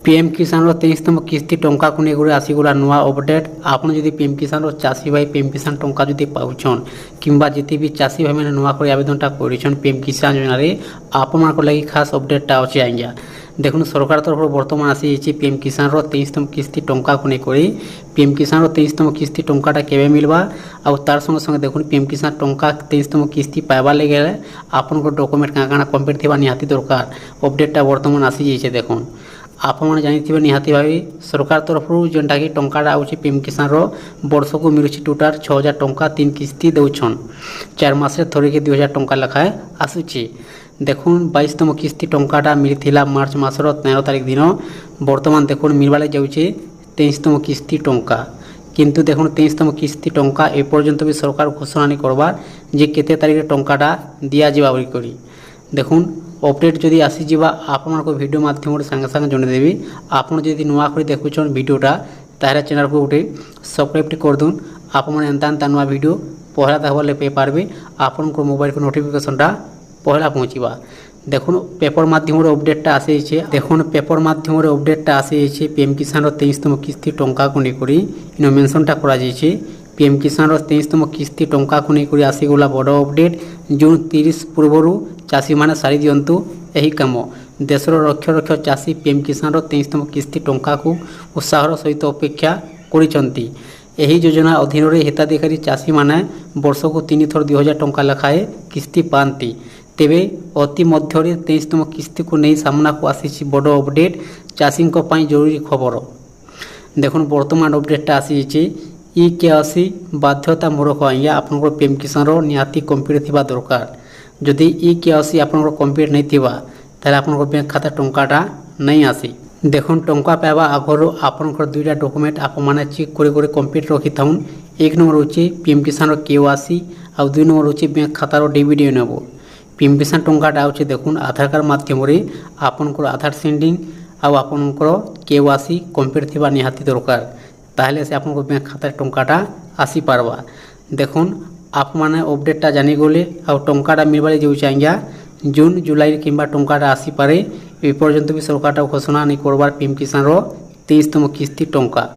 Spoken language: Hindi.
पीएम किसान 23तम किस्ती टंका को नहीं आसीगला नुआ अपडेट। आपन जदि पीएम किसान चाषी भाई पीएम किसान टंका जदि पाउछन किंबा जिते भी चाषी भाई मैंने नुआ कर आवेदनटा करिछन पीएम किसान योजना रे आपन मान को लगी खास अपडेटटा अछि आज्ञा। देखुन सरकार तरफ बर्तमान आसी पीएम किसान 23तम किस्ती टंका को नहीं पीएम किसान 23तम किस्ती टंकाटा केबे मिलबा आ तार संगे संगे देखुन पीएम किसान टंका 23तम किस्ती पाइबा लगे आपन को डॉक्यूमेंट काना कंप्लीट थिबा निहाती दरकार अपडेटटा बर्तमान आसी जाइछे। देखुन आप जानी निहाती भाव सरकार तरफ जेनटा कि टंकाटा आउछि पीएम किसान वर्ष को मिलूँ टोटाल 6000 टंका 3 किस्ती दौन 4 मास थोड़े 2000 टंका लेखाएं आसूची। देखुन 22तम किस्ती टंकाटा मिलता मार्च मासर 13 तारिख दिन बर्तमान देखुन मिलवाले जाऊे 23तम किस्ती टंका किंतु देखुन 23तम किस्ती टंका एपर्यंत भी सरकार घोषणा नहीं करवार जे केते तारिख टंकाटा दिया जावा बोली करी। देखुन अपडेट जदि आसीजा आपण भिडियो माध्यम सांगे सांगे जनईदेवी। आपड़ जदि नुआ कर देखुन भिडियोटा ताहले चैनल को गोटे सब्सक्राइब करदुन आपण एंता नुआ भिडियो पहला देखा पे पारे आपण मोबाइल को नोटिफिकेशनटा पहला पहुँचवा। देखुन पेपर माध्यम अपडेटटा आसी देखुन पेपर माध्यम अपडेटटा आसी पीएम किसान 23तम किस्ती टंका को नहीं मेंशनटा करा पीएम किसान 23तम किस्ती टंका को नहीं आसीगला बड़ अपडेट। जून 30 पूर्व चाषी मैंने सारी दिंतु यही कम देशर लक्ष लक्ष चाषी पीएम किसान 23तम किस्ती टंका को उत्साहर सहित अपेक्षा करिसंती। यही योजना अधीन हिताधिकारी चाषी मैंने वर्ष को 3 थर 2000 टंका लेखाएं किस्ती पाती। तेबे अति मध्य 23तम किस्ती को नहीं सामना को आसी बड़ अपडेट चाषी जरूरी खबर। देखुन बर्तमान अपडेटटा आसी E-KYC बाध्यता मूलक आज्ञा आपन पीएम किसान निहाती कंप्लीट थी दरकार। जदि E-KYC आपन कंप्लीट नहीं थिबा ताले आपन बैंक खाता टंकाटा नहीं आसी। देखुन टंका पाइबा आगर आपन दुईटा डॉक्यूमेंट आप माने चेक करे कंप्लीट रखी थाउन। एक नंबर होची पीएम किसान KYC आ 2 नंबर होची बैंक खातार डीबीडी नेबो। पीएम किसान टंकाटा आउची देखुन आधार कार्ड माध्यम रे आपन आधार सेंडिंग आ आपन KYC कंप्लीट थिबा निहाती दरकार ताहले से आपन बैंक खाता टंकाटा आसी पारबा। देखुन आप माने अपडेटटा जानी गले आ टंकाटा मिलबाले जाउछि आज्ञा जून जुलाई किंबा टंकाटा आसी पारे ए पर्यंत भी सरकारटा घोषणा नहीं करबार पीएम किसान 23तम किस्ती टंका।